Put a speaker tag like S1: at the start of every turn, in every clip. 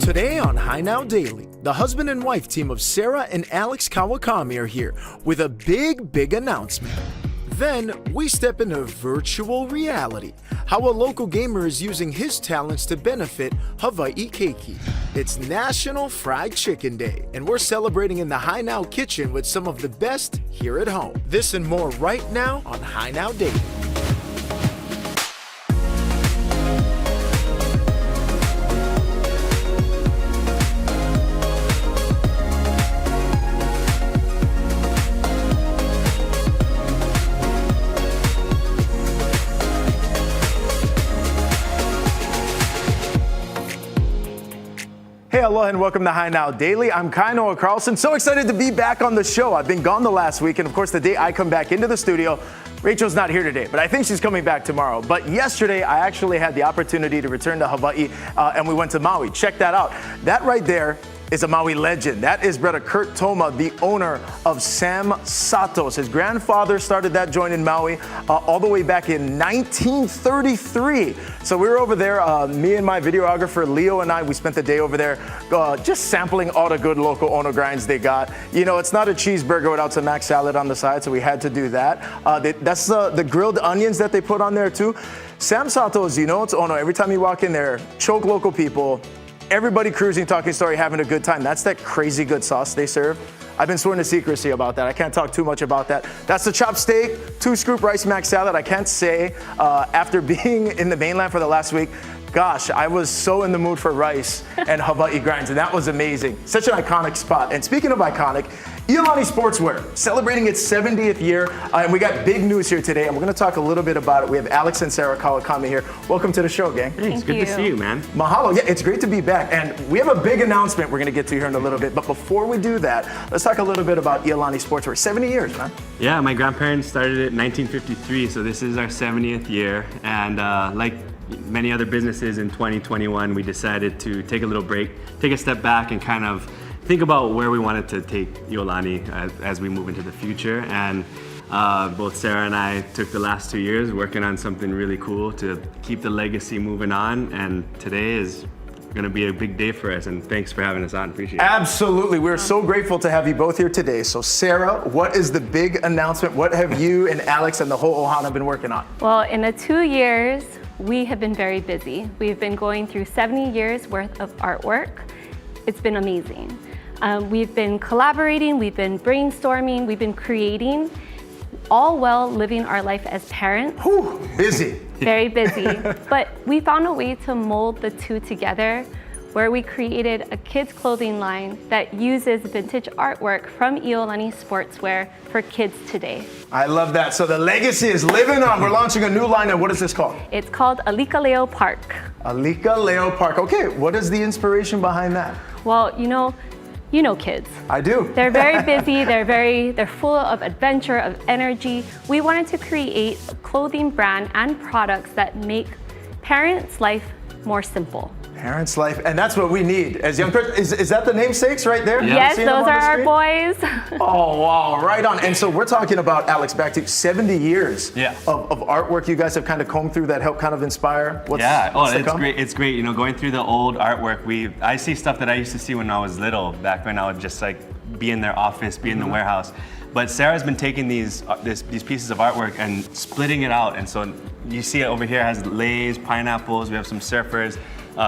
S1: Today on High Now Daily, the husband and wife team of Sarah and Alex Kawakami are here with a big announcement. Then we step into virtual reality, how a local gamer is using his talents to benefit Hawaii Keiki. It's National Fried Chicken Day, and we're celebrating in the High Now kitchen with some of the best here at home. This and more right now on High Now Daily. Hey, aloha and welcome to High Now Daily. I'm Dominic Carlson. So excited to be back on the show. I've been gone the last week, and of course, the day I come back into the studio, Rachel's not here today, but I think she's coming back tomorrow. But yesterday, I actually had the opportunity to return to Hawaii, and we went to Maui. Check that out. That right there is a Maui legend. That is brother Kurt Toma, the owner of Sam Sato's. His grandfather started that joint in Maui all the way back in 1933. So we were over there, me and my videographer Leo and I, we spent the day over there just sampling all the good local ono grinds they got. You know, it's not a cheeseburger without some mac salad on the side, so we had to do that. That's the grilled onions that they put on there too. Sam Sato's, you know, it's ono. Every time you walk in there, choke local people, everybody cruising, talking story, having a good time. That's that crazy good sauce they serve. I've been sworn to secrecy about that. I can't talk too much about that. That's the chopped steak, 2-scoop rice mac salad. I can't say, after being in the mainland for the last week, gosh, I was so in the mood for rice and Hawaii grinds, and that was amazing. Such an iconic spot. And speaking of iconic, Iolani Sportswear, celebrating its 70th year, and we got big news here today, and we're going to talk a little bit about it. We have Alex and Sarah Kawakami here. Welcome to the show, gang.
S2: Hey, it's good to see you, man.
S1: Mahalo. Yeah, it's great to be back, and we have a big announcement we're going to get to here in a little bit, but before we do that, let's talk a little bit about Iolani Sportswear. 70 years, man.
S2: Yeah, my grandparents started it in 1953, so this is our 70th year, and like many other businesses in 2021, we decided to take a little break, take a step back, and kind of think about where we wanted to take Iolani as we move into the future. And both Sarah and I took the last 2 years working on something really cool to keep the legacy moving on. And today is going to be a big day for us. And thanks for having us on. Appreciate it.
S1: Absolutely. We're so grateful to have you both here today. So Sarah, what is the big announcement? What have you and Alex and the whole Ohana been working on?
S3: Well, in the 2 years, we have been very busy. We've been going through 70 years worth of artwork. It's been amazing. We've been collaborating, we've been brainstorming, we've been creating, all while living our life as parents.
S1: Whew, busy.
S3: Very busy. But we found a way to mold the two together, where we created a kids' clothing line that uses vintage artwork from Iolani Sportswear for kids today.
S1: I love that. So the legacy is living on. We're launching a new line, and what is this called?
S3: It's called Alikaleo Park.
S1: Alikaleo Park. Okay, what is the inspiration behind that?
S3: Well, you know kids.
S1: I do.
S3: They're very busy, they're full of adventure, of energy. We wanted to create a clothing brand and products that make parents' life more simple.
S1: Parents' life, and that's what we need as young parents. Is that the namesakes right there?
S3: Yeah. Yes, those are our boys.
S1: Oh, wow, right on. And so we're talking about, Alex, back to 70 years of artwork you guys have kind of combed through that helped kind of inspire what's
S2: it's great. It's great. You know, going through the old artwork, I see stuff that I used to see when I was little, back when I would just like be in their office, be in the warehouse. But Sarah's been taking these pieces of artwork and splitting it out. And so you see it over here has leis, pineapples, we have some surfers,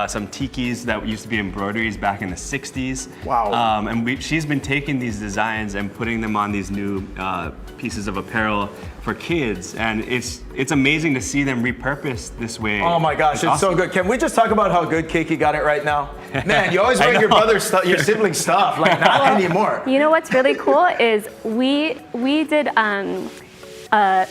S2: some tikis that used to be embroideries back in the 60s.
S1: Wow.
S2: And she's been taking these designs and putting them on these new pieces of apparel for kids. And it's amazing to see them repurposed this way.
S1: Oh my gosh, it's awesome. So good. Can we just talk about how good Keiki got it right now? Man, you always wear your brother's stuff, your sibling's stuff, like not anymore.
S3: You know what's really cool is we did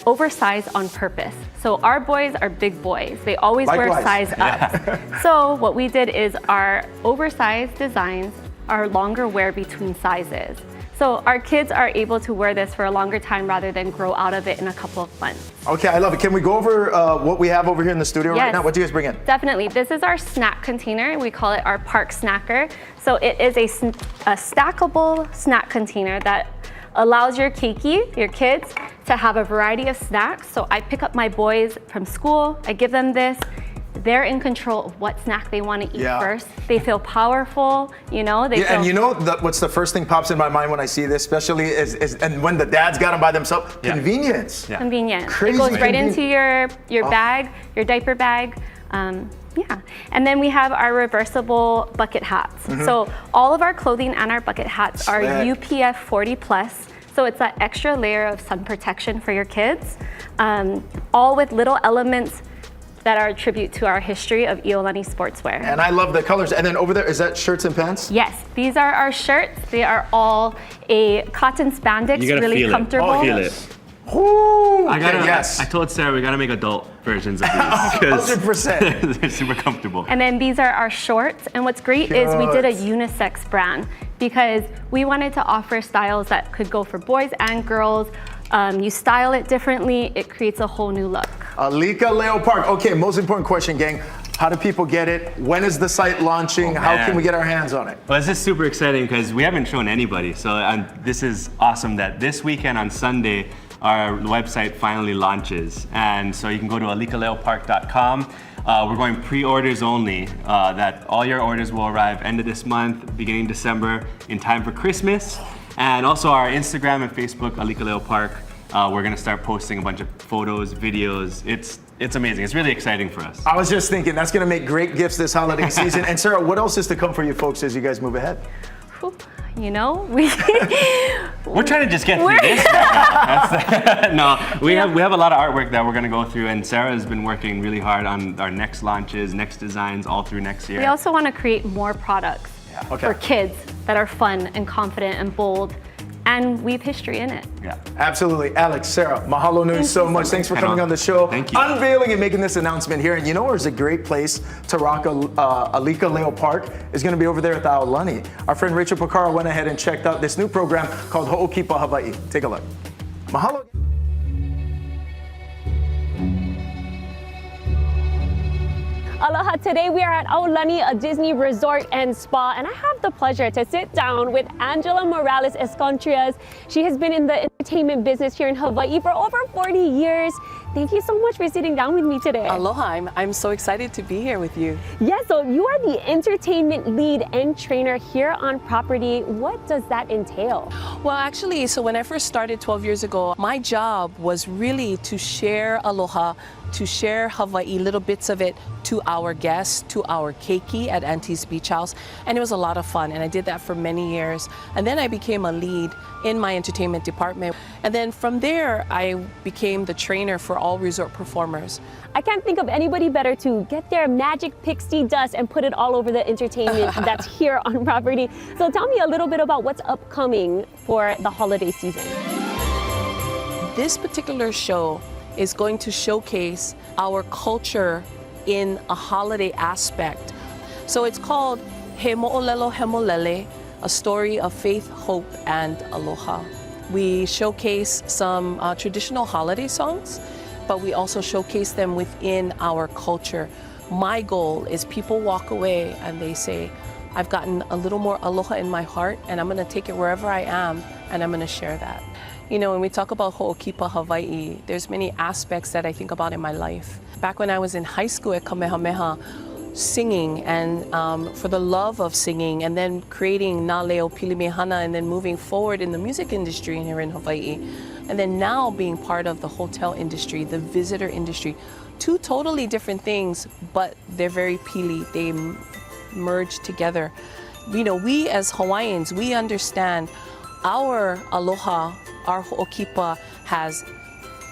S3: oversized on purpose. So our boys are big boys. They always wear size ups. So what we did is our oversized designs are longer wear between sizes. So our kids are able to wear this for a longer time rather than grow out of it in a couple of months.
S1: Okay, I love it. Can we go over what we have over here in the studio right now? What do you guys bring in?
S3: Definitely. This is our snack container. We call it our park snacker. So it is a stackable snack container that allows your keiki, your kids, to have a variety of snacks. So I pick up my boys from school, I give them this. they're in control of what snack they want to eat first. They feel powerful, you know.
S1: And you know what's the first thing pops in my mind when I see this, especially is and when the dads got them by themselves, convenience.
S3: Yeah. Convenient.
S1: Crazy.
S3: It goes right into your bag, your diaper bag. And then we have our reversible bucket hats. So all of our clothing and our bucket hats are UPF 40+. So it's that extra layer of sun protection for your kids, all with little elements that are a tribute to our history of Iolani Sportswear.
S1: And I love the colors. And then over there, is that shirts and pants?
S3: Yes, these are our shirts. They are all a cotton spandex, really comfortable.
S2: Oh, feel it.
S1: Ooh,
S2: I told Sarah we gotta make adult versions of these.
S1: 100%.
S2: They're super comfortable.
S3: And then these are our shorts. And what's great is we did a unisex brand because we wanted to offer styles that could go for boys and girls. You style it differently, it creates a whole new look.
S1: Alika Leo Park. Okay, most important question, gang. How do people get it? When is the site launching? How can we get our hands on it?
S2: Well, this is super exciting because we haven't shown anybody. So this is awesome that this weekend on Sunday, our website finally launches. And so you can go to alikaleopark.com. We're going pre-orders only, that all your orders will arrive end of this month, beginning December, in time for Christmas. And also our Instagram and Facebook, Alika Leo Park. We're gonna start posting a bunch of photos, videos. It's amazing. It's really exciting for us.
S1: I was just thinking that's gonna make great gifts this holiday season. And Sarah, what else is to come for you folks as you guys move ahead?
S3: You know,
S2: we're trying to just get through this. We have a lot of artwork that we're gonna go through, and Sarah has been working really hard on our next launches, next designs, all through next year.
S3: We also want to create more products for kids that are fun and confident and bold, and weave history in it.
S1: Yeah, absolutely. Alex, Sarah, mahalo nui so much. Thanks for coming on the show.
S2: Thank you.
S1: Unveiling and making this announcement here. And you know where's a great place to rock Alika Leo Park is going to be over there at the Aulani. Our friend Rachel Picaro went ahead and checked out this new program called Ho'okipa Hawaii. Take a look. Mahalo.
S4: Aloha, today we are at Aulani, a Disney resort and spa, and I have the pleasure to sit down with Angela Morales Escontrias. She has been in the entertainment business here in Hawaii for over 40 years. Thank you so much for sitting down with me today.
S5: Aloha, I'm so excited to be here with you.
S4: Yeah, so you are the entertainment lead and trainer here on property. What does that entail?
S5: Well, actually, so when I first started 12 years ago, my job was really to share aloha, to share Hawaii, little bits of it, to our guests, to our keiki at Auntie's Beach House. And it was a lot of fun, and I did that for many years. And then I became a lead in my entertainment department. And then from there, I became the trainer for all resort performers.
S4: I can't think of anybody better to get their magic pixie dust and put it all over the entertainment that's here on property. So tell me a little bit about what's upcoming for the holiday season.
S5: This particular show is going to showcase our culture in a holiday aspect. So it's called He Mo'olelo He Molele, a story of faith, hope, and aloha. We showcase some traditional holiday songs, but we also showcase them within our culture. My goal is people walk away and they say, I've gotten a little more aloha in my heart, and I'm gonna take it wherever I am, and I'm gonna share that. You know, when we talk about Ho'okipa Hawaii, there's many aspects that I think about in my life. Back when I was in high school at Kamehameha, singing and for the love of singing, and then creating Na Leo Pilimehana, and then moving forward in the music industry here in Hawaii, and then now being part of the hotel industry, the visitor industry. Two totally different things, but they're very pili. They merge together. You know, we as Hawaiians, we understand our aloha, our ho'okipa has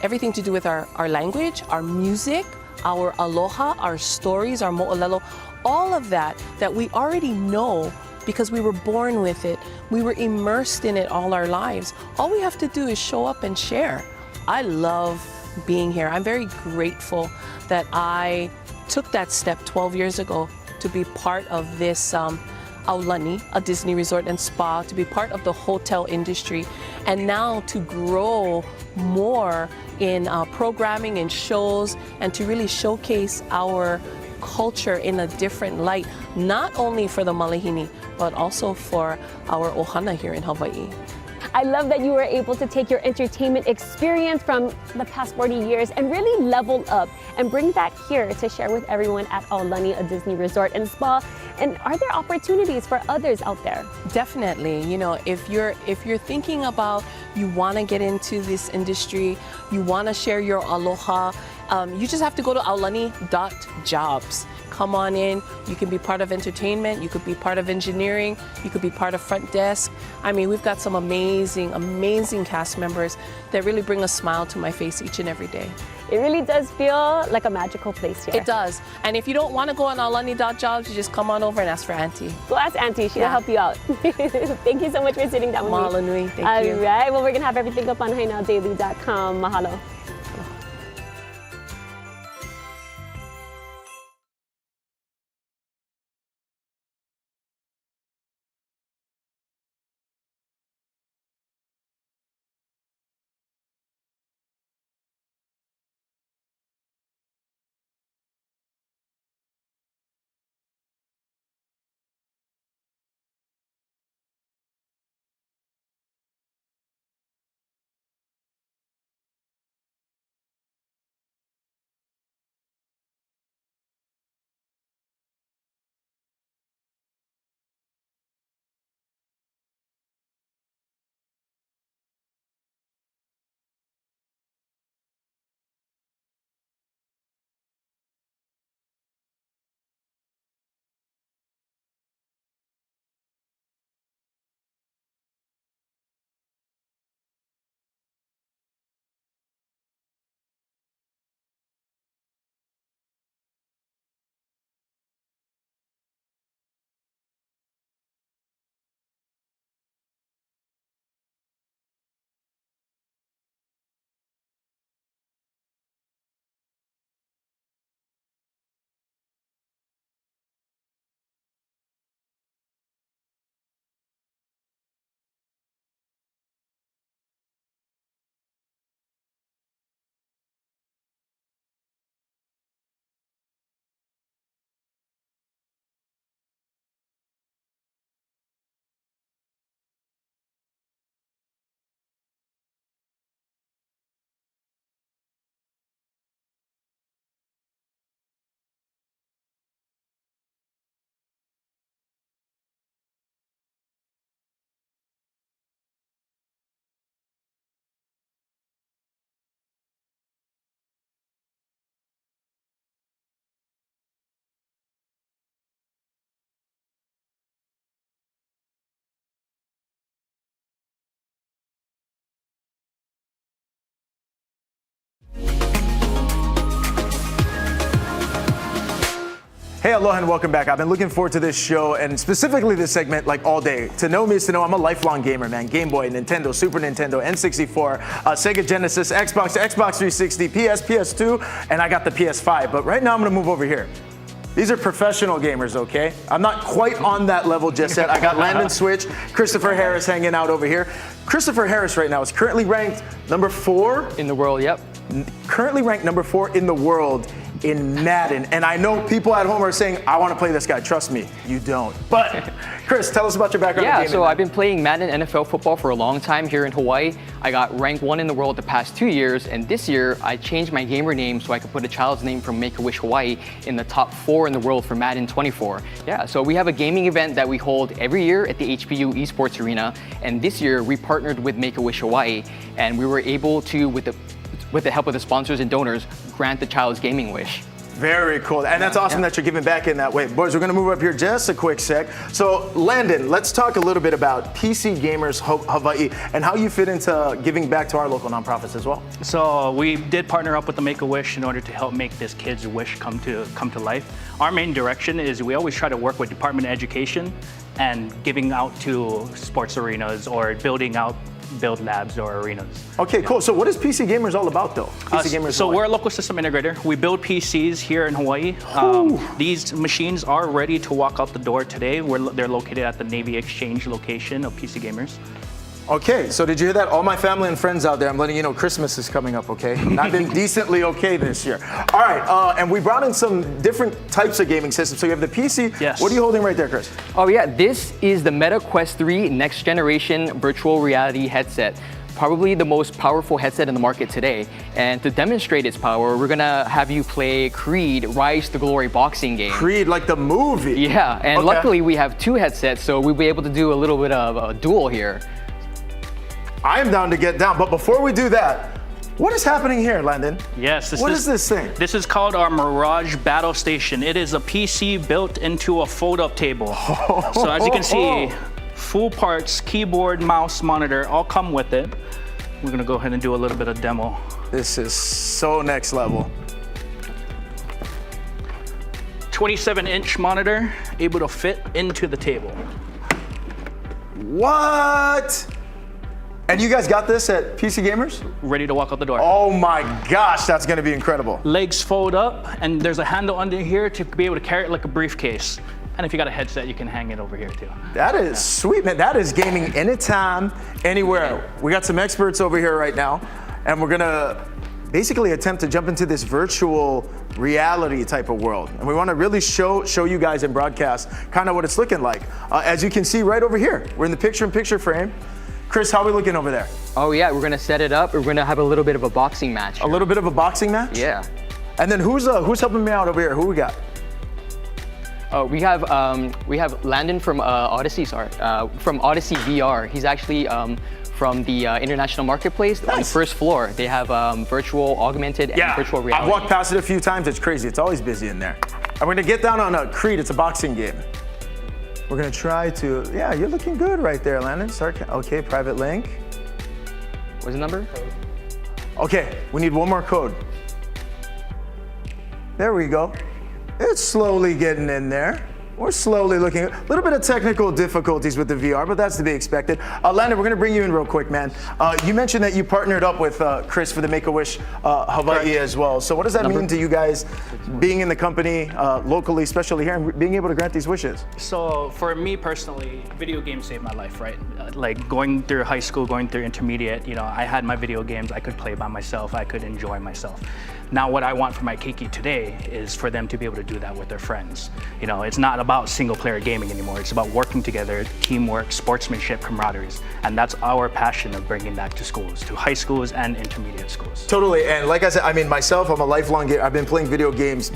S5: everything to do with our language, our music, our aloha, our stories, our mo'olelo, all of that we already know because we were born with it. We were immersed in it all our lives. All we have to do is show up and share. I love being here. I'm very grateful that I took that step 12 years ago to be part of this Aulani, a Disney resort and spa, to be part of the hotel industry, and now to grow more in programming and shows, and to really showcase our culture in a different light, not only for the Malihini, but also for our ohana here in Hawaii.
S4: I love that you were able to take your entertainment experience from the past 40 years and really level up and bring that here to share with everyone at Aulani, a Disney resort and spa. And are there opportunities for others out there?
S5: Definitely. You know, if you're thinking about you want to get into this industry, you want to share your aloha, you just have to go to aulani.jobs. Come on in. You can be part of entertainment. You could be part of engineering. You could be part of front desk. I mean, we've got some amazing, amazing cast members that really bring a smile to my face each and every day.
S4: It really does feel like a magical place here.
S5: It does. And if you don't want to go on aulani.jobs, you just come on over and ask for Auntie.
S4: Go ask Auntie. She'll help you out. Thank you so much for sitting down with me.
S5: Mahalo nui. Thank you.
S4: All right. Well, we're going to have everything up on HiNowDaily.com. Mahalo.
S1: Hey, aloha and welcome back. I've been looking forward to this show and specifically this segment like all day. To know me is to know I'm a lifelong gamer, man. Game Boy, Nintendo, Super Nintendo, N64, Sega Genesis, Xbox, Xbox 360, PS, PS2, and I got the PS5. But right now I'm gonna move over here. These are professional gamers, okay? I'm not quite on that level just yet. I got Landon Switch, Christopher Harris hanging out over here. Christopher Harris right now is currently ranked number 4
S6: in the world, yep.
S1: Currently ranked number 4 in the world in Madden. And I know people at home are saying, I want to play this guy. Trust me, you don't. But Chris, tell us about your background in gaming.
S6: Yeah, so I've been playing Madden NFL football for a long time here in Hawaii. I got ranked 1 in the world the past 2 years, and this year I changed my gamer name so I could put a child's name from Make-A-Wish Hawaii in the top 4 in the world for Madden 24. Yeah, so we have a gaming event that we hold every year at the HPU Esports Arena, and this year we partnered with Make-A-Wish Hawaii, and we were able to, with the help of the sponsors and donors, grant the child's gaming wish.
S1: Very cool. And that's awesome that you're giving back in that way. Boys, we're going to move up here just a quick sec. So, Landon, let's talk a little bit about PC Gamers Hawaii and how you fit into giving back to our local nonprofits as well.
S7: So, we did partner up with the Make-A-Wish in order to help make this kid's wish come to life. Our main direction is we always try to work with Department of Education and giving out to sports arenas or build labs or arenas.
S1: Okay, cool. So what is PC Gamers all about though? PC Gamers
S7: so we're a local system integrator. We build PCs here in Hawaii. These machines are ready to walk out the door today. They're located at the Navy Exchange location of PC Gamers.
S1: Okay, so did you hear that? All my family and friends out there, I'm letting you know Christmas is coming up, okay? I've been decently okay this year. All right, and we brought in some different types of gaming systems. So you have the PC.
S7: Yes.
S1: What are you holding right there, Chris?
S6: Oh yeah, this is the Meta Quest 3 next generation virtual reality headset. Probably the most powerful headset in the market today. And to demonstrate its power, we're gonna have you play Creed Rise to Glory boxing game.
S1: Creed, like the movie.
S6: Yeah, and
S1: Okay.
S6: luckily we have 2 headsets, so we'll be able to do a little bit of a duel here.
S1: I am down to get down, but before we do that, what is happening here, Landon?
S7: Yes.
S1: What is this thing?
S7: This is called our Mirage Battle Station. It is a PC built into a fold-up table. So as you can see, full parts, keyboard, mouse, monitor, all come with it. We're gonna go ahead and do a little bit of demo.
S1: This is so next level.
S7: 27-inch monitor, able to fit into the table.
S1: What? And you guys got this at PC Gamers?
S7: Ready to walk out the door.
S1: Oh my gosh, that's gonna be incredible.
S7: Legs fold up, and there's a handle under here to be able to carry it like a briefcase. And if you got a headset, you can hang it over here too.
S1: That is sweet, man. That is gaming anytime, anywhere. We got some experts over here right now, and we're gonna basically attempt to jump into this virtual reality type of world. And we wanna really show you guys in broadcast kind of what it's looking like. As you can see right over here, we're in the picture-in-picture frame. Chris, how are we looking over there?
S6: Oh yeah, we're gonna set it up. We're gonna have a little bit of a boxing match.
S1: A little bit of a boxing match?
S6: Yeah.
S1: And then who's helping me out over here? Who we got?
S6: We have Landon from from Odyssey VR. He's actually from the international marketplace on the first floor. They have virtual, augmented, and virtual reality.
S1: I've walked past it a few times. It's crazy. It's always busy in there. And we're gonna get down on Creed. It's a boxing game. We're gonna try to, yeah, you're looking good right there, Landon. Okay, private link.
S6: What's the number?
S1: Okay, we need one more code. There we go. It's slowly getting in there. We're slowly looking at a little bit of technical difficulties with the VR, but that's to be expected. Landon, we're gonna bring you in real quick, man. You mentioned that you partnered up with Chris for the Make-A-Wish Hawaii as well. So what does that mean to you guys being in the company locally, especially here, and being able to grant these wishes?
S7: So for me personally, video games saved my life, right? Like going through high school, going through intermediate, you know, I had my video games, I could play by myself, I could enjoy myself. Now what I want for my keiki today is for them to be able to do that with their friends. You know, it's not about single player gaming anymore. It's about working together, teamwork, sportsmanship, camaraderie. And that's our passion of bringing that to schools, to high schools and intermediate schools.
S1: Totally, and like I said, I mean, myself, I'm a lifelong gamer. I've been playing video games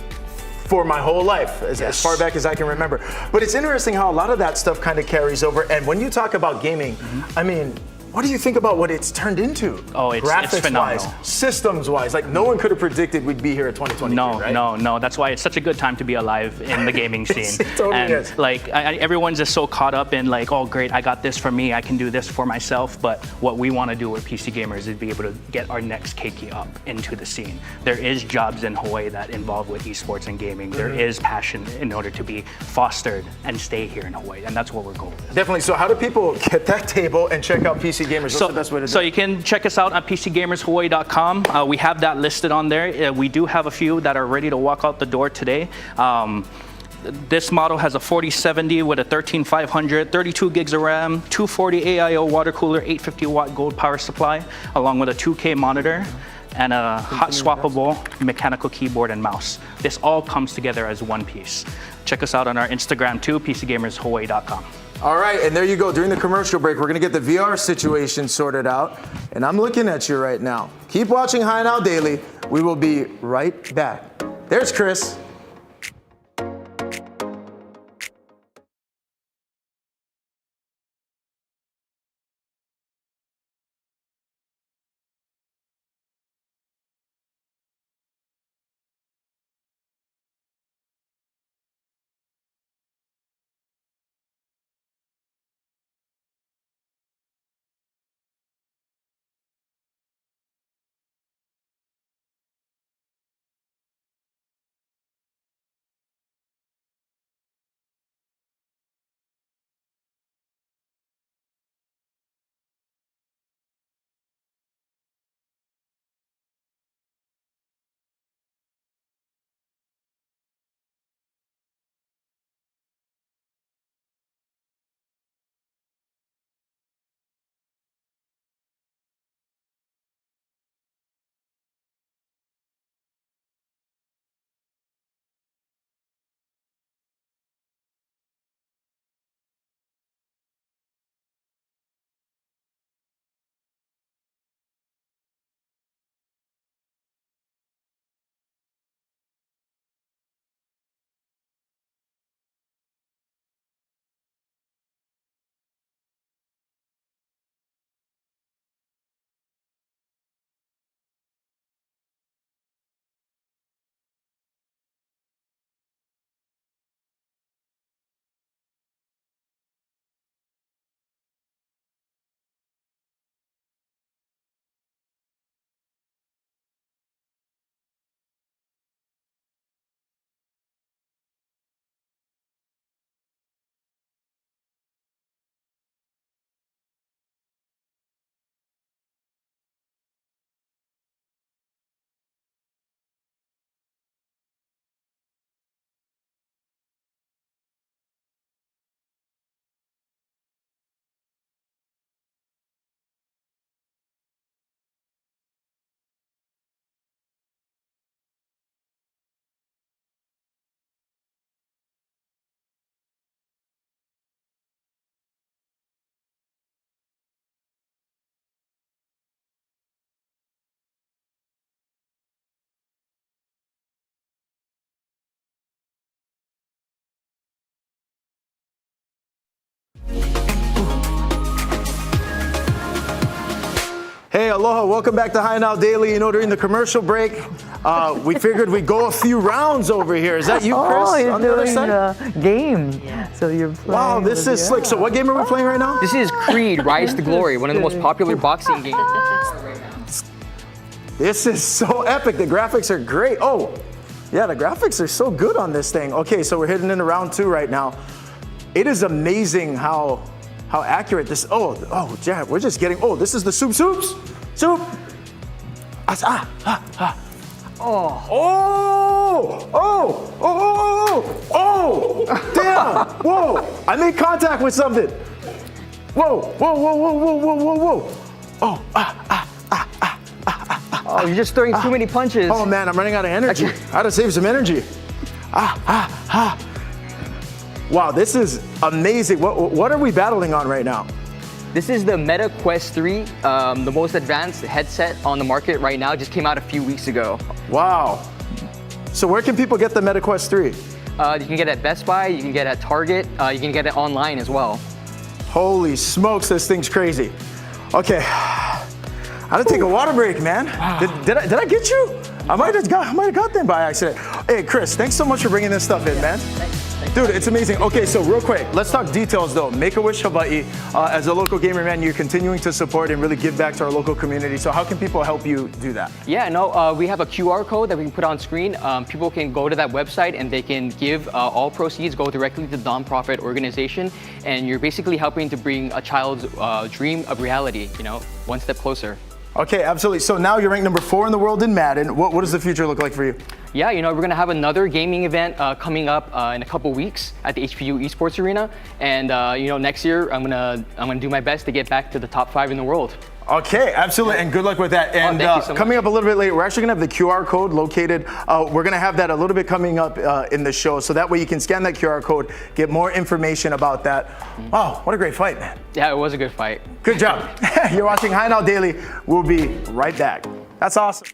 S1: for my whole life, as far back as I can remember. But it's interesting how a lot of that stuff kind of carries over. And when you talk about gaming, I mean, what do you think about what it's turned into?
S7: Oh, it's phenomenal.
S1: Graphics-wise, systems-wise, like no one could have predicted we'd be here at 2023, right?
S7: No. That's why it's such a good time to be alive in the gaming scene.
S1: It totally is.
S7: Like everyone's just so caught up in like, oh great, I got this for me, I can do this for myself. But what we want to do with PC Gamers is be able to get our next keiki up into the scene. There is jobs in Hawaii that involve with esports and gaming. There is passion in order to be fostered and stay here in Hawaii, and that's what we're going with.
S1: Definitely. So how do people get that table and check out PC Gamers? What's the best way to do it?
S7: So you can check us out at PCGamersHawaii.com. We have that listed on there. We do have a few that are ready to walk out the door today. This model has a 4070 with a 13500, 32 gigs of RAM, 240 AIO water cooler, 850 watt gold power supply, along with a 2K monitor and a hot swappable mechanical keyboard and mouse. This all comes together as one piece. Check us out on our Instagram too, PCGamersHawaii.com.
S1: All right, and there you go. During the commercial break, we're gonna get the VR situation sorted out. And I'm looking at you right now. Keep watching High Now Daily. We will be right back. There's Chris. Hey, aloha, welcome back to High Now Daily. You know, during the commercial break, we figured we'd go a few rounds over here. Is that you, Chris?
S8: Oh, you're
S1: on the other
S8: doing
S1: side?
S8: a game. Yeah. So you're playing.
S1: Wow, this is slick. So what game are we playing right now?
S6: This is Creed: Rise to Glory, one of the most popular boxing games.
S1: This is so epic. The graphics are great. Oh, yeah, the graphics are so good on this thing. Okay, so we're heading into round 2 right now. It is amazing how accurate this. Oh, Jack, we're just getting. Oh, this is the soup. Oh, damn. Whoa, I made contact with something. Whoa.
S6: Oh, you're just throwing too many punches.
S1: Oh man, I'm running out of energy. I gotta save some energy. Wow, this is amazing. What are we battling on right now?
S6: This is the Meta Quest 3, the most advanced headset on the market right now. Just came out a few weeks ago.
S1: Wow. So where can people get the Meta Quest 3?
S6: You can get it at Best Buy, you can get it at Target, you can get it online as well.
S1: Holy smokes, this thing's crazy. Okay, I gotta take a water break, man. Wow. Did I get you? I might have got them by accident. Hey, Chris, thanks so much for bringing this stuff in, man. Dude, it's amazing. Okay, so real quick, let's talk details though. Make-A-Wish Hawaii, as a local gamer, man, you're continuing to support and really give back to our local community. So how can people help you do that?
S6: Yeah, no, we have a QR code that we can put on screen. People can go to that website and they can give all proceeds go directly to the nonprofit organization. And you're basically helping to bring a child's dream of reality, you know, one step closer.
S1: Okay, absolutely. So now you're ranked number 4 in the world in Madden. What does the future look like for you?
S6: Yeah, you know, we're gonna have another gaming event coming up in a couple weeks at the HPU Esports Arena, and you know, next year I'm gonna do my best to get back to the top 5 in the world.
S1: Okay, absolutely, and good luck with that. And
S6: thank you so
S1: coming
S6: much.
S1: up a little bit later, we're actually gonna have the QR code located. We're gonna have that a little bit coming up in the show, so that way you can scan that QR code, get more information about that. Wow, what a great fight, man.
S6: Yeah, it was a good fight.
S1: Good job. You're watching High Now Daily. We'll be right back. That's awesome.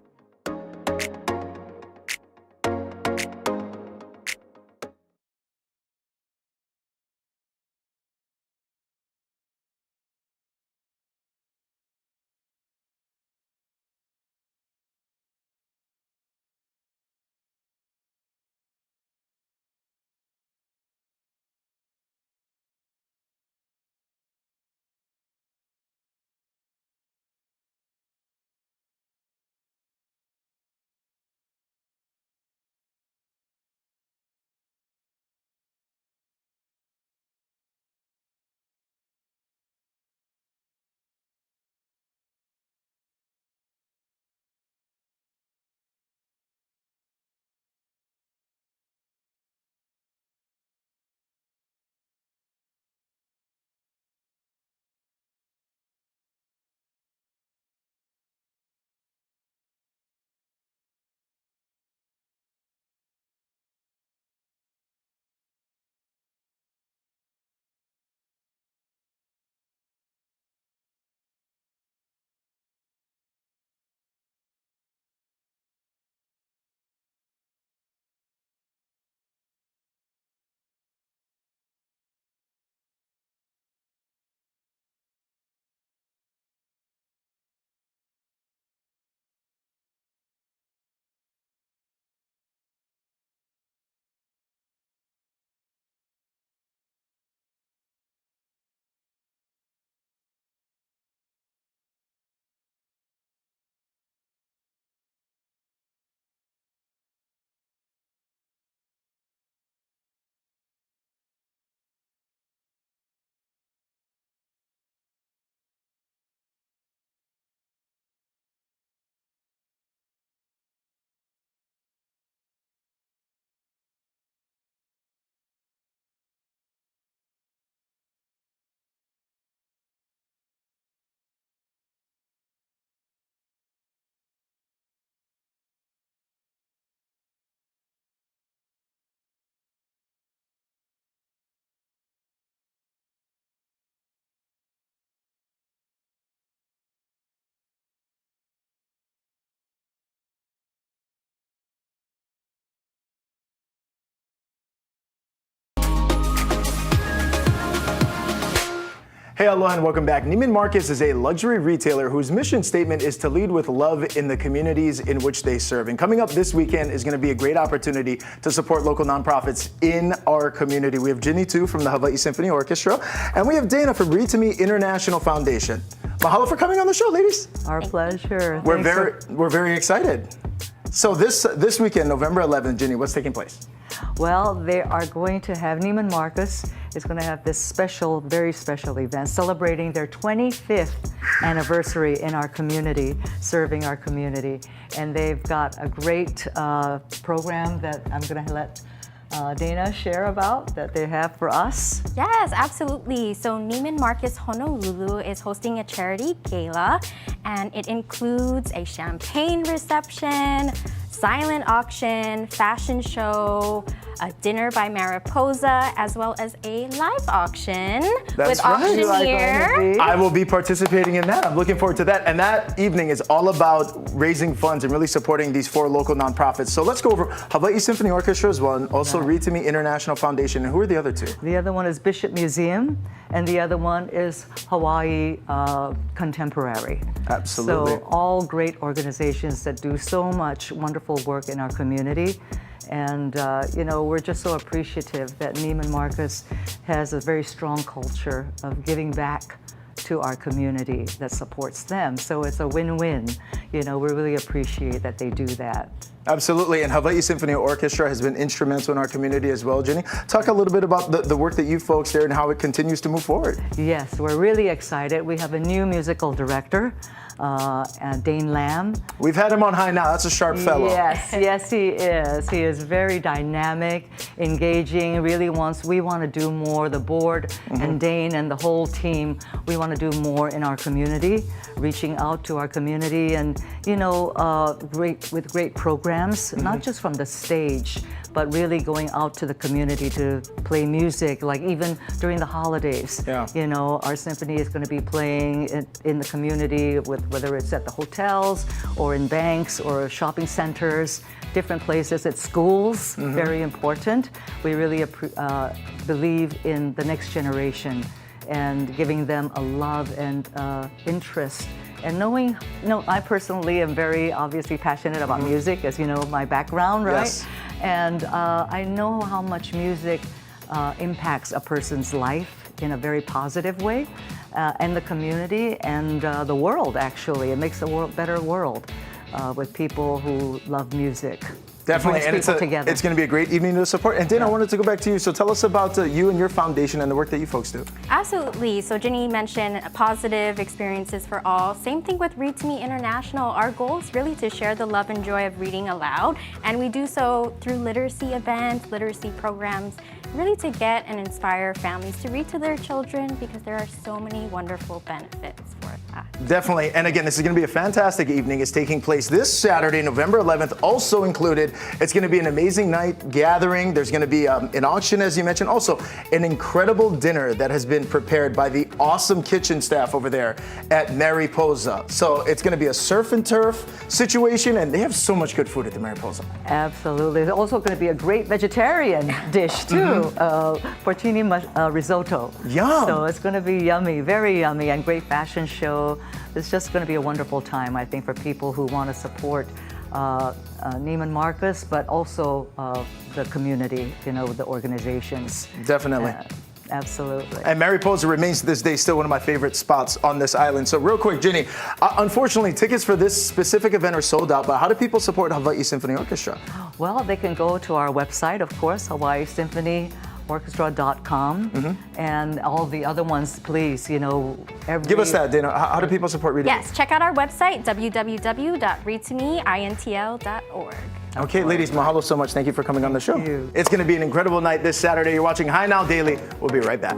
S1: Hey, aloha and welcome back. Neiman Marcus is a luxury retailer whose mission statement is to lead with love in the communities in which they serve. And coming up this weekend is going to be a great opportunity to support local nonprofits in our community. We have Ginny, too, from the Hawaii Symphony Orchestra, and we have Dana from Read to Me International Foundation. Mahalo for coming on the show, ladies.
S8: Our pleasure.
S1: We're very excited. So this weekend, November 11th, Ginny, what's taking place?
S8: Well, they are going to have Neiman Marcus is going to have this special, very special event celebrating their 25th anniversary in our community, serving our community. And they've got a great program that I'm going to let Dana share about that they have for us.
S9: Yes, absolutely. So Neiman Marcus Honolulu is hosting a charity gala, and it includes a champagne reception, silent auction, fashion show, a dinner by Mariposa, as well as a live auction with auctioneer.
S1: I will be participating in that. I'm looking forward to that. And that evening is all about raising funds and really supporting these 4 local nonprofits. So let's go over Hawaii Symphony Orchestra is one, also Read to Me International Foundation. And who are the other 2?
S8: The other one is Bishop Museum, and the other one is Hawaii Contemporary.
S1: Absolutely.
S8: So all great organizations that do so much wonderful work in our community. And, we're just so appreciative that Neiman Marcus has a very strong culture of giving back to our community that supports them. So it's a win-win. We really appreciate that they do that.
S1: Absolutely, and Hawaii Symphony Orchestra has been instrumental in our community as well. Jenny, talk a little bit about the work that you folks there and how it continues to move forward.
S8: Yes, we're really excited. We have a new musical director, Dane Lamb.
S1: We've had him on High Now. That's a sharp fellow.
S8: Yes, he is. He is very dynamic, engaging, we want to do more. The board and Dane and the whole team, we want to do more in our community, reaching out to our community and, with great programs, not just from the stage, but really going out to the community to play music, like even during the holidays.
S1: Yeah.
S8: Our symphony is going to be playing in the community, whether it's at the hotels or in banks or shopping centers, different places, at schools, very important. We really believe in the next generation and giving them a love and interest. And I personally am very obviously passionate about music, as you know, my background, right?
S1: Yes.
S8: And I know how much music impacts a person's life in a very positive way, and the community and the world, actually. It makes a better world with people who love music.
S1: Definitely, and it's going to be a great evening to support. And Dana, I wanted to go back to you. So tell us about you and your foundation and the work that you folks do.
S9: Absolutely. So Ginny mentioned positive experiences for all. Same thing with Read to Me International. Our goal is really to share the love and joy of reading aloud. And we do so through literacy events, literacy programs, really to get and inspire families to read to their children, because there are so many wonderful benefits for that.
S1: Definitely. And again, this is going to be a fantastic evening. It's taking place this Saturday, November 11th. Also included, it's going to be an amazing night gathering. There's going to be an auction, as you mentioned. Also, an incredible dinner that has been prepared by the awesome kitchen staff over there at Mariposa. So it's going to be a surf and turf situation, and they have so much good food at the Mariposa.
S8: Absolutely. There's also going to be a great vegetarian dish, too, porcini risotto.
S1: Yum.
S8: So it's going to be yummy, very yummy, and great fashion show. It's just going to be a wonderful time, I think, for people who want to support Neiman Marcus, but also the community, the organizations.
S1: Definitely.
S8: Absolutely.
S1: And Mariposa remains to this day still one of my favorite spots on this island. So real quick, Ginny, unfortunately, tickets for this specific event are sold out, but how do people support Hawaii Symphony Orchestra?
S8: Well, they can go to our website, of course, hawaiisymphonyorchestra.com, and all the other ones, please, Give
S1: us that, Dana. How do people support reading?
S9: Yes, check out our website, www.readtomeintl.org.
S1: Okay, ladies, mahalo so much. Thank you for coming on the show.
S8: Thank you.
S1: It's going to be an incredible night this Saturday. You're watching High Now Daily. We'll be right back.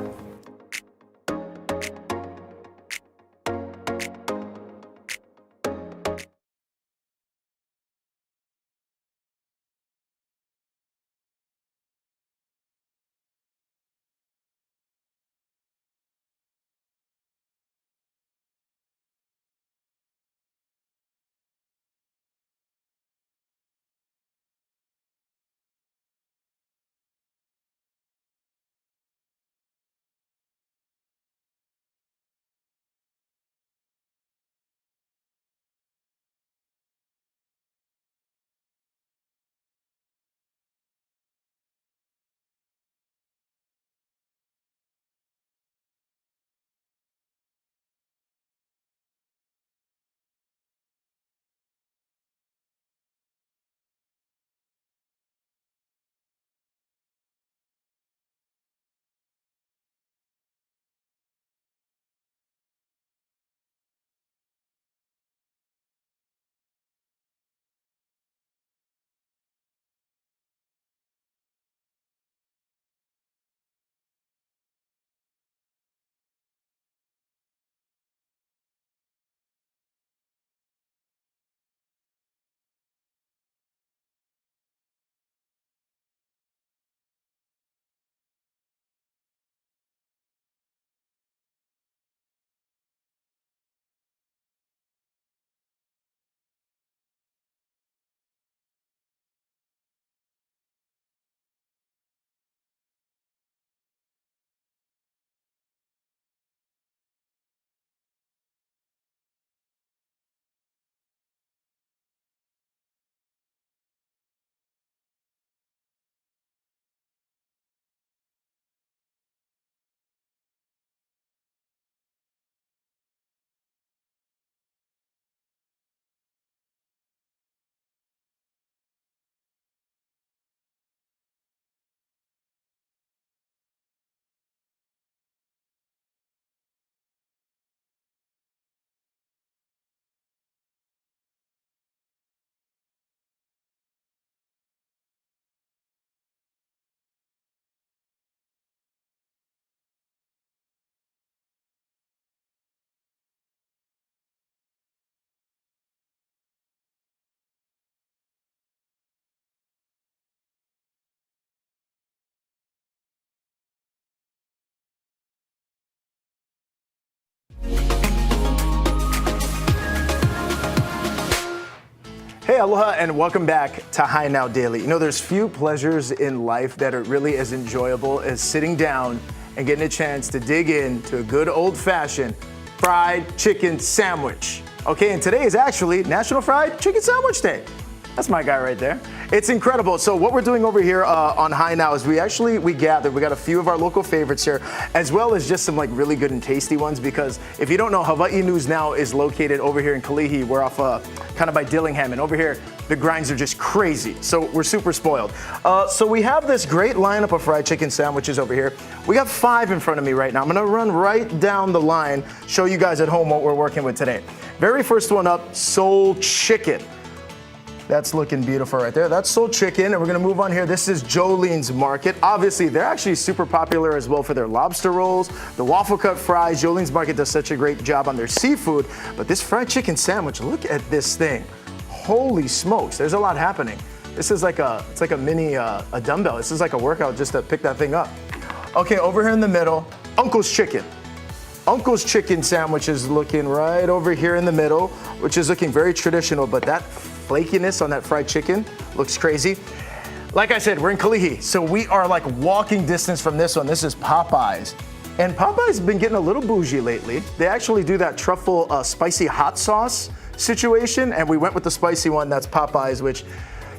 S1: Hey, aloha, and welcome back to High Now Daily. You know, there's few pleasures in life that are really as enjoyable as sitting down and getting a chance to dig into a good old-fashioned fried chicken sandwich. Okay, and today is actually National Fried Chicken Sandwich Day. That's my guy right there. It's incredible. So what we're doing over here on High Now is we gathered. We got a few of our local favorites here, as well as just some like really good and tasty ones. Because if you don't know, Hawaii News Now is located over here in Kalihi. We're off kind of by Dillingham, and over here the grinds are just crazy. So we're super spoiled. So we have this great lineup of fried chicken sandwiches over here. We got 5 in front of me right now. I'm gonna run right down the line, show you guys at home what we're working with today. Very first one up, Soul Chicken. That's looking beautiful right there. That's Soul Chicken, and we're gonna move on here. This is Jolene's Market. Obviously, they're actually super popular as well for their lobster rolls, the waffle cut fries. Jolene's Market does such a great job on their seafood, but this fried chicken sandwich, look at this thing. Holy smokes, there's a lot happening. This is like it's like a mini a dumbbell. This is like a workout just to pick that thing up. Okay, over here in the middle, Uncle's Chicken. Uncle's Chicken sandwich is looking right over here in the middle, which is looking very traditional, but that flakiness on that fried chicken looks crazy. Like I said, we're in Kalihi, so we are like walking distance from this one. This is Popeyes. And Popeyes been getting a little bougie lately. They actually do that truffle spicy hot sauce situation, and we went with the spicy one. That's Popeyes, which,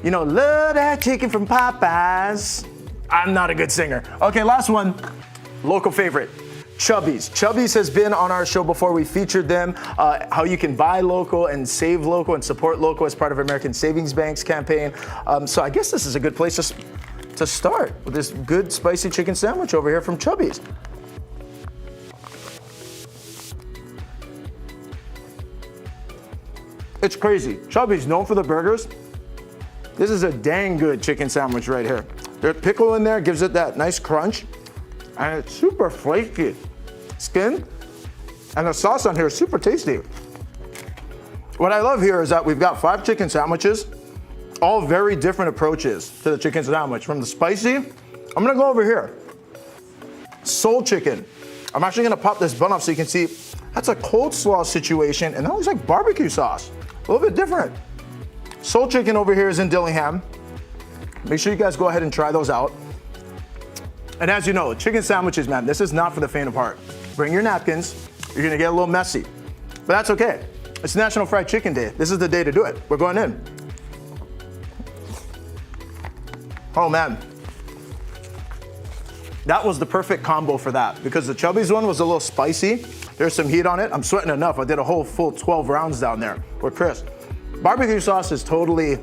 S1: you know, love that chicken from Popeyes. I'm not a good singer. Okay, last one, local favorite. Chubby's. Chubby's has been on our show before. We featured them, how you can buy local and save local and support local as part of American Savings Bank's campaign. So I guess this is a good place to start with this good spicy chicken sandwich over here from Chubby's. It's crazy. Chubby's known for the burgers. This is a dang good chicken sandwich right here. There's pickle in there, gives it that nice crunch, and it's super flaky. Skin, and the sauce on here is super tasty. What I love here is that we've got 5 chicken sandwiches, all very different approaches to the chicken sandwich. From the spicy, I'm gonna go over here. Soul Chicken. I'm actually gonna pop this bun off so you can see that's a coleslaw situation, and that looks like barbecue sauce. A little bit different. Soul Chicken over here is in Dillingham. Make sure you guys go ahead and try those out. And as you know, chicken sandwiches, man, this is not for the faint of heart. Bring your napkins. You're gonna get a little messy, but that's okay. It's National Fried Chicken Day. This is the day to do it. We're going in. Oh man. That was the perfect combo for that because the Chubby's one was a little spicy. There's some heat on it. I'm sweating enough. I did a whole full 12 rounds down there with Chris. Barbecue sauce is totally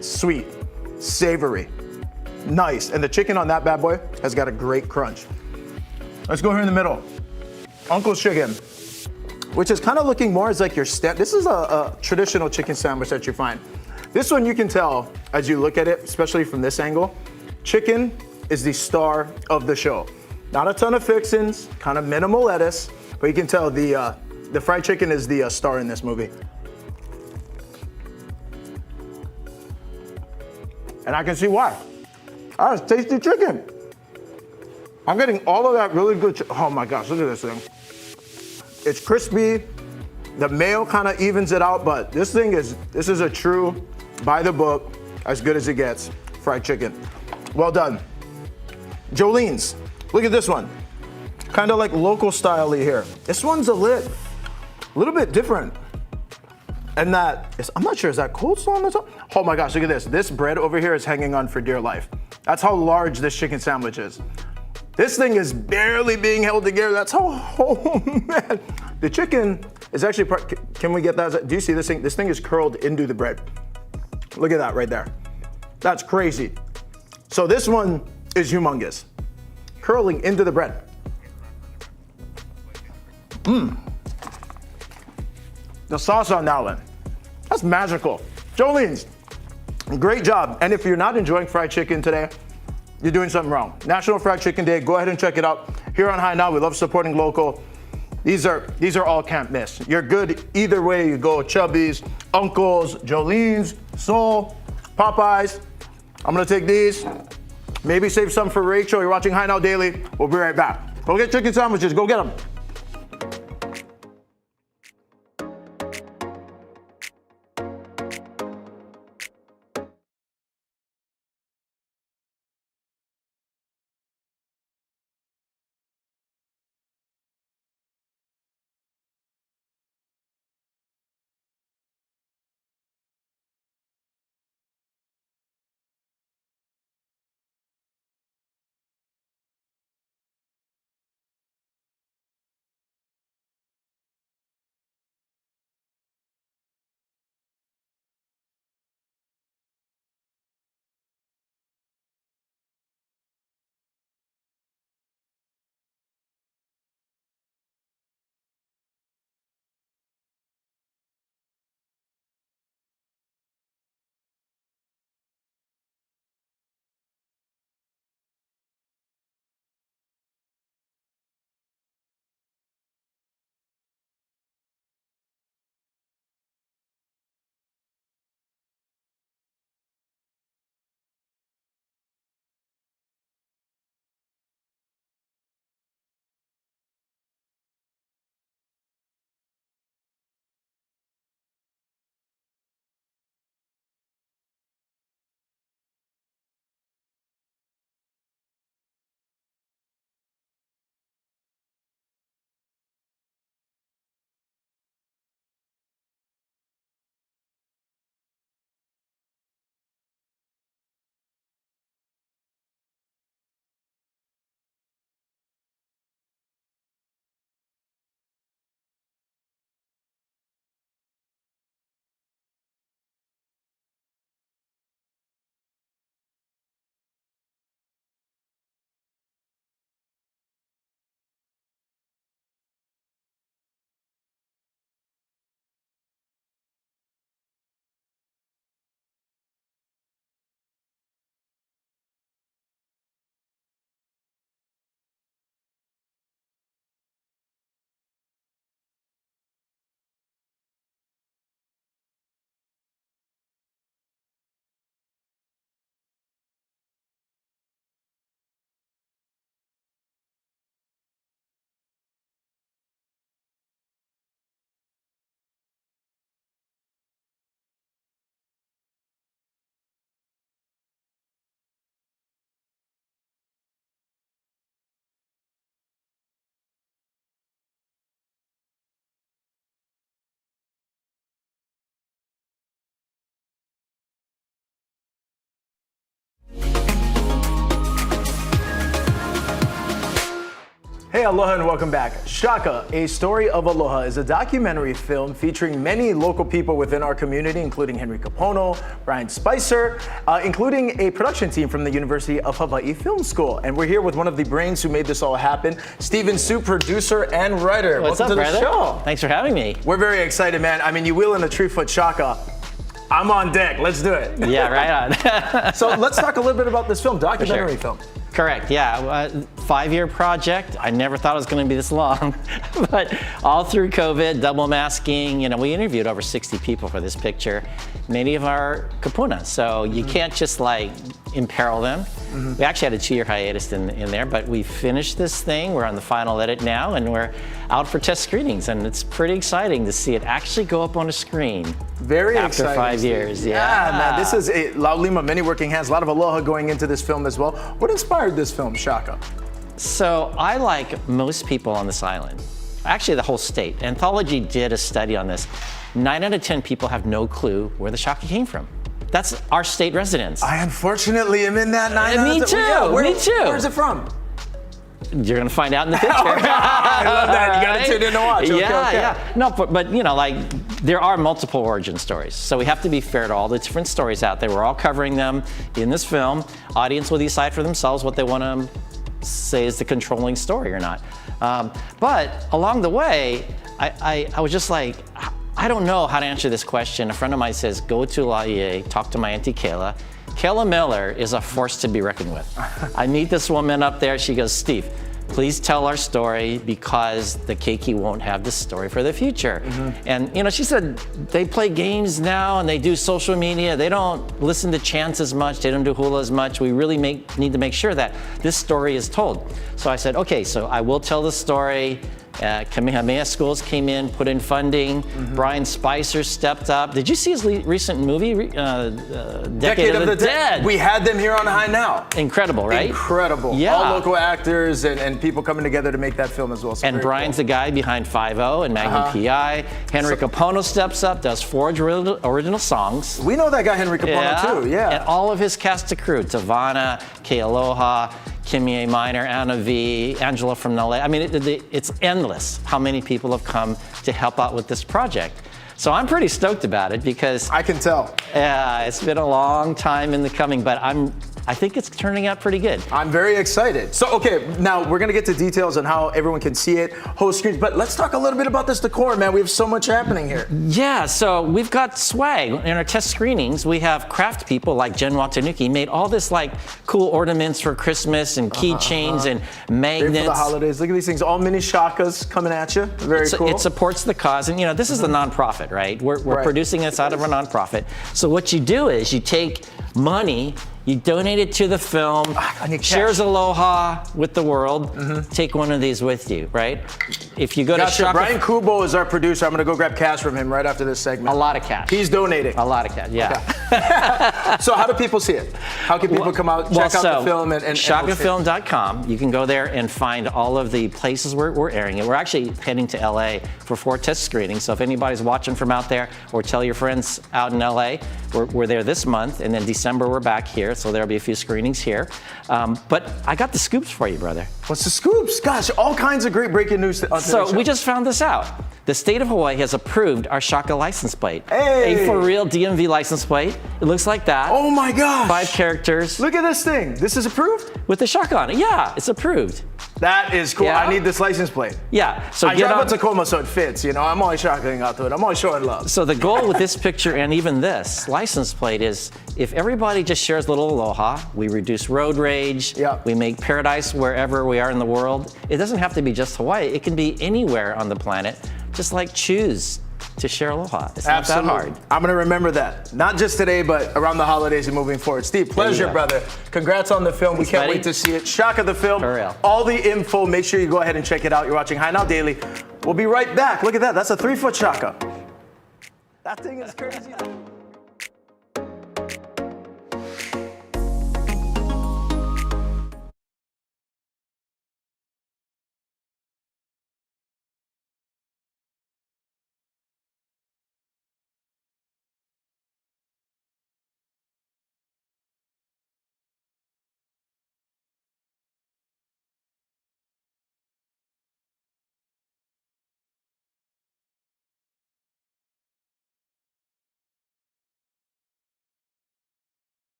S1: sweet, savory, nice. And the chicken on that bad boy has got a great crunch. Let's go here in the middle. Uncle's Chicken, which is kind of looking more as like your this is a traditional chicken sandwich that you find. This one you can tell as you look at it, especially from this angle, chicken is the star of the show. Not a ton of fixins, kind of minimal lettuce, but you can tell the fried chicken is the star in this movie. And I can see why. That's tasty chicken. I'm getting all of that really good oh my gosh, look at this thing. It's crispy. The mayo kind of evens it out, but this is a true, by the book, as good as it gets, fried chicken. Well done. Jolene's, look at this one. Kind of like local style-y here. This one's a little bit different. And I'm not sure, is that coleslaw on the top? Oh my gosh, look at this. This bread over here is hanging on for dear life. That's how large this chicken sandwich is. This thing is barely being held together. That's how, oh man. The chicken is actually can we get that? Do you see this thing? This thing is curled into the bread. Look at that right there. That's crazy. So this one is humongous. Curling into the bread. The sauce on that one, that's magical. Jolene's, great job. And if you're not enjoying fried chicken today, you're doing something wrong. National Fried Chicken Day, go ahead and check it out. Here on High Now, we love supporting local. These are all can't miss. You're good either way you go. Chubby's, Uncle's, Jolene's, Soul, Popeyes. I'm gonna take these, maybe save some for Rachel. You're watching High Now Daily. We'll be right back. Go get chicken sandwiches, go get them. Hey, aloha and welcome back. Shaka, A Story of Aloha is a documentary film featuring many local people within our community, including Henry Kapono, Brian Spicer, including a production team from the University of Hawaii Film School. And we're here with one of the brains who made this all happen, Stephen Su, producer and writer.
S10: What's
S1: welcome
S10: up,
S1: to the
S10: brother?
S1: show.
S10: Thanks for having me.
S1: We're very excited, man. I mean, you wheel in a 3-foot Shaka. I'm on deck. Let's do it.
S10: Yeah, right on.
S1: So let's talk a little bit about this film, documentary film.
S10: Correct, yeah. 5-year project. I never thought it was going to be this long, but all through COVID, double masking, we interviewed over 60 people for this picture, many of our kapunas. So you can't just like imperil them. We actually had a 2-year hiatus in there, but we finished this thing. We're on the final edit now, and we're out for test screenings, and it's pretty exciting to see it actually go up on a screen.
S1: Very
S10: after
S1: exciting.
S10: 5 years,
S1: Yeah, man, this is a Laulima, many working hands, a lot of aloha going into this film as well. What inspired this film, Shaka?
S10: So I, like most people on this island, actually the whole state, Anthology did a study on this. 9 out of 10 people have no clue where the Shaka came from. That's our state residents.
S1: I unfortunately am in that 9
S10: Me too, me too.
S1: Where's it from?
S10: You're gonna find out in the picture.
S1: I love that. You gotta tune in to watch.
S10: Yeah. No, but there are multiple origin stories. So we have to be fair to all the different stories out there. We're all covering them in this film. Audience will decide for themselves what they want to say is the controlling story or not. But along the way, I was just like, I don't know how to answer this question. A friend of mine says, go to Laie, talk to my Auntie Kayla. Kayla Miller is a force to be reckoned with. I meet this woman up there. She goes, Steve, please tell our story because the keiki won't have this story for the future. And she said they play games now and they do social media. They don't listen to chants as much. They don't do hula as much. We really need to make sure that this story is told. So I said, okay, so I will tell the story. Kamehameha Schools came in, put in funding. Brian Spicer stepped up. Did you see his recent movie, Decade of the Dead?
S1: We had them here on High Now.
S10: Incredible, right?
S1: Incredible.
S10: Yeah.
S1: All local actors and people coming together to make that film as well. So
S10: and Brian's the guy behind 5-0 and Magnum PI. Henry Kapono steps up, does 4 original songs.
S1: We know that guy, Henry Kapono, too. Yeah.
S10: And all of his cast of crew, Tavana, Kealoha, Kimie Minor, Anna V, Angela from LA. I mean, it's endless how many people have come to help out with this project. So I'm pretty stoked about it because
S1: I can tell.
S10: Yeah, it's been a long time in the coming, but I think it's turning out pretty good.
S1: I'm very excited. So, okay, now we're gonna get to details on how everyone can see it, host screens, but let's talk a little bit about this decor, man. We have so much happening here.
S10: Yeah, so we've got swag. In our test screenings, we have craft people like Jen Watanuki made all this like cool ornaments for Christmas and keychains and magnets.
S1: Great for the holidays. Look at these things, all mini Shakas coming at you. Very cool.
S10: It supports the cause, and this is the nonprofit, right? We're producing this out of a nonprofit. So what you do is you take money, you donate it to the film, shares aloha with the world, take one of these with you, right? If you go to Shaka,
S1: Brian Kubo is our producer. I'm gonna go grab cash from him right after this segment.
S10: A lot of cash.
S1: He's donating.
S10: A lot of cash, yeah.
S1: Okay. So how do people see it? How can people come out, check out the film and
S10: shakafilm.com. You can go there and find all of the places we're airing it. We're actually heading to LA for 4 test screenings. So if anybody's watching from out there, or tell your friends out in LA, we're there this month, and then December we're back here. So there'll be a few screenings here. But I got the scoops for you, brother.
S1: What's the scoops? Gosh, all kinds of great breaking news.
S10: So we just found this out. The state of Hawaii has approved our Shaka license plate.
S1: Hey!
S10: A for real DMV license plate. It looks like that.
S1: Oh my gosh.
S10: 5 characters.
S1: Look at this thing. This is approved?
S10: With the Shaka on it. Yeah, it's approved.
S1: That is cool.
S10: Yeah.
S1: I need this license plate.
S10: Yeah. So
S1: I drive a Tacoma so it fits. I'm always shocking out to it. I'm always showing love.
S10: So the goal with this picture and even this license plate is if everybody just shares a little aloha, we reduce road rage, we make paradise wherever we are in the world. It doesn't have to be just Hawaii. It can be anywhere on the planet. Just like choose to share aloha. It's not that hard.
S1: I'm gonna remember that. Not just today, but around the holidays and moving forward. Steve, pleasure, brother. Congrats on the film. We can't wait to see it. Shaka the film.
S10: For real.
S1: All the info. Make sure you go ahead and check it out. You're watching High Now Daily. We'll be right back. Look at that. That's a 3-foot Shaka. That thing is crazy.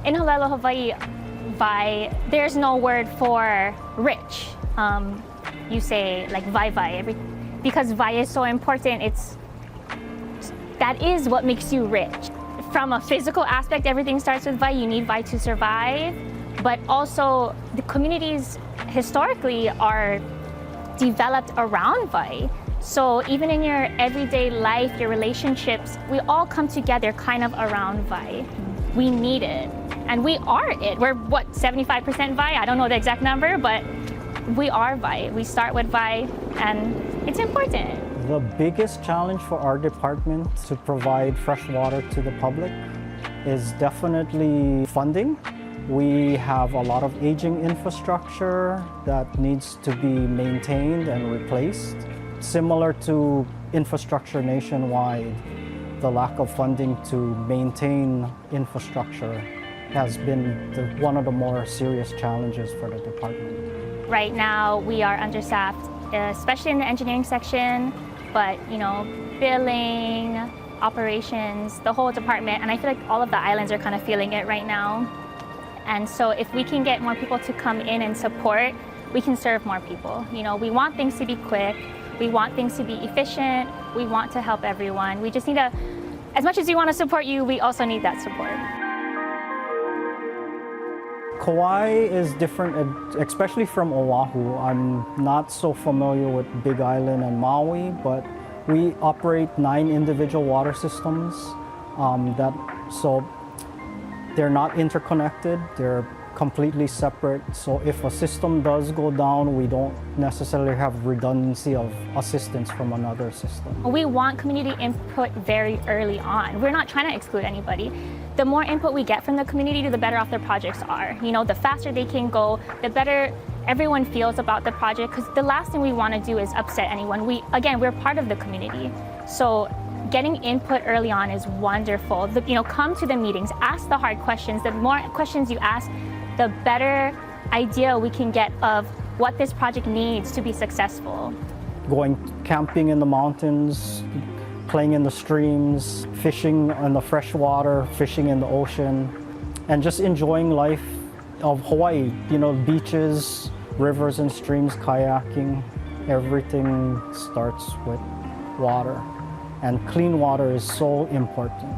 S11: In Honolulu, Hawaii, vai, there's no word for rich. You say like vai, because vai is so important. That is what makes you rich. From a physical aspect, everything starts with vai. You need vai to survive, but also the communities historically are developed around vai. So even in your everyday life, your relationships, we all come together kind of around vai. We need it, and we are it. We're what, 75% vai? I don't know the exact number, but we are vai. We start with vai, and it's important.
S12: The biggest challenge for our department to provide fresh water to the public is definitely funding. We have a lot of aging infrastructure that needs to be maintained and replaced. Similar to infrastructure nationwide, the lack of funding to maintain infrastructure has been one of the more serious challenges for the department.
S11: Right now, we are understaffed, especially in the engineering section, but billing, operations, the whole department, and I feel like all of the islands are kind of feeling it right now. And so if we can get more people to come in and support, we can serve more people. We want things to be quick, we want things to be efficient, we want to help everyone. We just need to, as much as we want to support you, we also need that support.
S12: Kauai is different, especially from Oahu. I'm not so familiar with Big Island and Maui, but we operate 9 individual water systems. So they're not interconnected, they're completely separate. So if a system does go down, we don't necessarily have redundancy of assistance from another system.
S11: We want community input very early on. We're not trying to exclude anybody. The more input we get from the community, the better off their projects are. The faster they can go, the better everyone feels about the project, because the last thing we want to do is upset anyone. We're part of the community. So getting input early on is wonderful. Come to the meetings, ask the hard questions. The more questions you ask, the better idea we can get of what this project needs to be successful.
S12: Going camping in the mountains, playing in the streams, fishing in the fresh water, fishing in the ocean, and just enjoying life of Hawaii. Beaches, rivers and streams, kayaking, everything starts with water. And clean water is so important.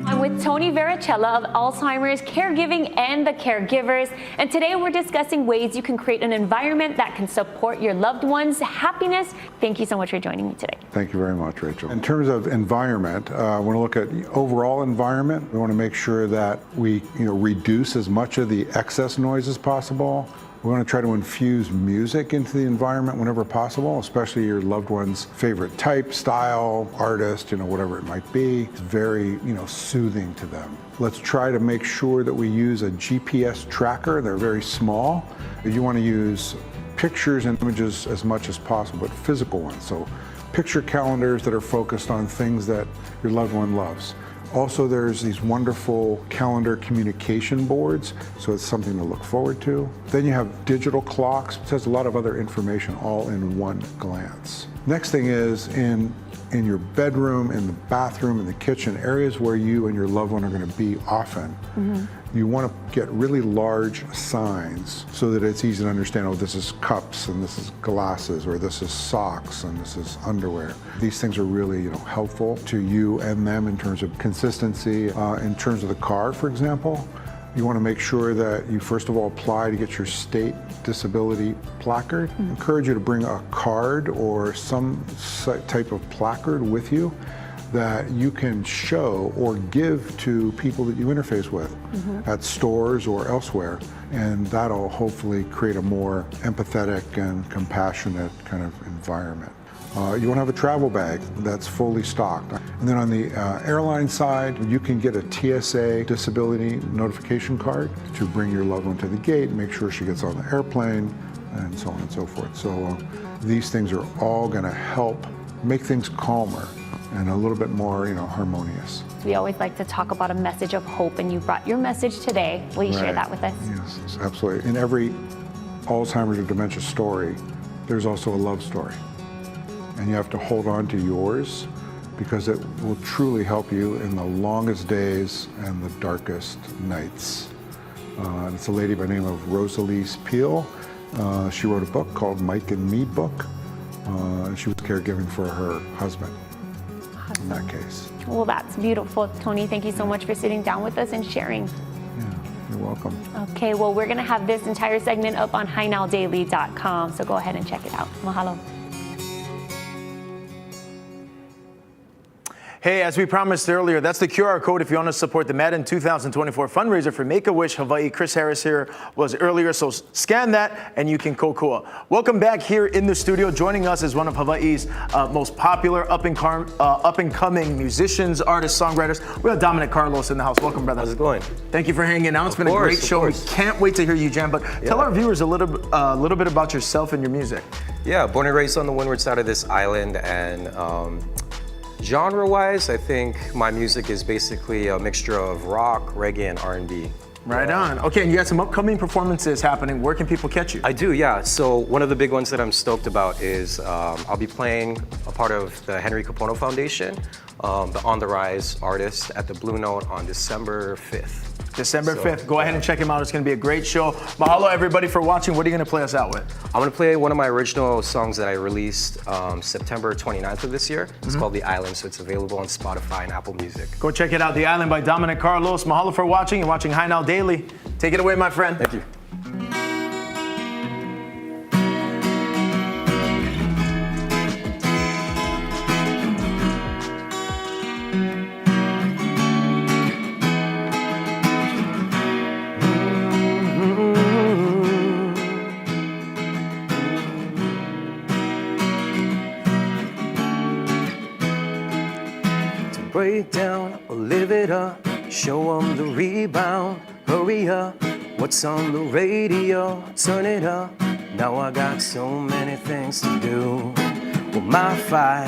S4: I'm with Tony Vericella of Alzheimer's, Caregiving, and the Caregivers. And today we're discussing ways you can create an environment that can support your loved one's happiness. Thank you so much for joining me today.
S13: Thank you very much, Rachel. In terms of environment, we want to look at the overall environment. We want to make sure that we reduce as much of the excess noise as possible. We want to try to infuse music into the environment whenever possible, especially your loved one's favorite type, style, artist, whatever it might be. It's very, soothing to them. Let's try to make sure that we use a GPS tracker. They're very small. You want to use pictures and images as much as possible, but physical ones. So picture calendars that are focused on things that your loved one loves. Also, there's these wonderful calendar communication boards, so it's something to look forward to. Then you have digital clocks. It has a lot of other information all in one glance. Next thing is in your bedroom, in the bathroom, in the kitchen, areas where you and your loved one are going to be often. You want to get really large signs so that it's easy to understand, oh, this is cups and this is glasses, or this is socks and this is underwear. These things are really helpful to you and them in terms of consistency. In terms of the car, for example, you want to make sure that you first of all apply to get your state disability placard. I encourage you to bring a card or some type of placard with you that you can show or give to people that you interface with at stores or elsewhere. And that'll hopefully create a more empathetic and compassionate kind of environment. You want to have a travel bag that's fully stocked. And then on the airline side, you can get a TSA disability notification card to bring your loved one to the gate, make sure she gets on the airplane, and so on and so forth. So these things are all going to help make things calmer and a little bit more, harmonious.
S4: We always like to talk about a message of hope, and you brought your message today. Will you share that with us?
S13: Yes, absolutely. In every Alzheimer's or dementia story, there's also a love story. and you have to hold on to yours because it will truly help you in the longest days and the darkest nights. It's a lady by the name of Rosalie Peel. She wrote a book called Mike and Me Book. She was caregiving for her husband in that case.
S4: Well, that's beautiful. Tony, thank you so much for sitting down with us and sharing.
S13: Yeah, you're welcome.
S4: Okay, well, we're going to have this entire segment up on HiNowDaily.com, so go ahead and check it out. Mahalo.
S1: Hey, as we promised earlier, that's the QR code if you want to support the Madden 2024 fundraiser for Make-A-Wish Hawaii. Chris Harris here was earlier, so scan that and you can kokua. Welcome back here in the studio. Joining us is one of Hawaii's most popular up-and-coming musicians, artists, songwriters. We have Dominic Carlos in the house. Welcome, brother.
S14: How's it going?
S1: Thank you for hanging out. It's been a great show. We can't wait to hear you jam, but tell our viewers a little bit about yourself and your music.
S14: Yeah, born and raised on the windward side of this island, and genre-wise, I think my music is basically a mixture of rock, reggae, and R&B.
S1: Right on. Okay, and you got some upcoming performances happening. Where can people catch you?
S14: I do, yeah. So one of the big ones that I'm stoked about is I'll be playing a part of the Henry Kapono Foundation, the On the Rise artist at the Blue Note on December 5th.
S1: December 5th. Go ahead and check him out. It's going to be a great show. Mahalo, everybody, for watching. What are you going to play us out with?
S14: I'm going to play one of my original songs that I released September 29th of this year. It's called The Island, so it's available on Spotify and Apple Music.
S1: Go check it out. The Island by Dominic Carlos. Mahalo for watching. You're watching High Now Daily. Take it away, my friend.
S14: Thank you. Break down or live it up, show them the rebound, hurry up, what's on the radio, turn it up, now I got so many things to do. Well, my fight,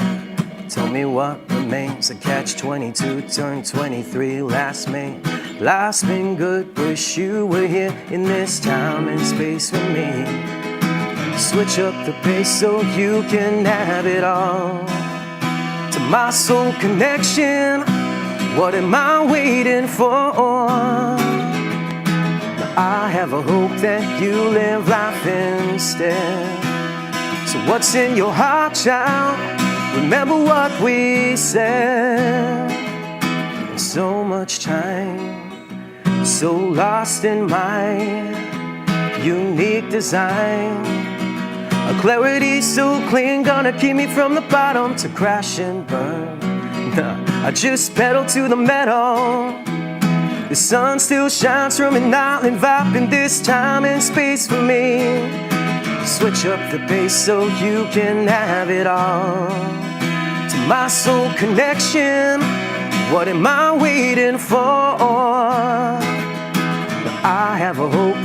S14: tell me what remains, a catch-22 turned 23 last May. Life's been good, wish you were here in this time and space with me. Switch up the pace so you can have it all. To my soul connection, what am I waiting for? Now I have a hope that you live life instead. So what's in your heart, child? Remember what we said. And so much time, so lost in my unique design. A clarity so clean, gonna keep me from the bottom to crash and burn. Nah, I just pedal to the metal. The sun still shines from an island vibe in this time and space for me. Switch up the pace so you can have it all. To my soul connection, what am I waiting for? I have a hope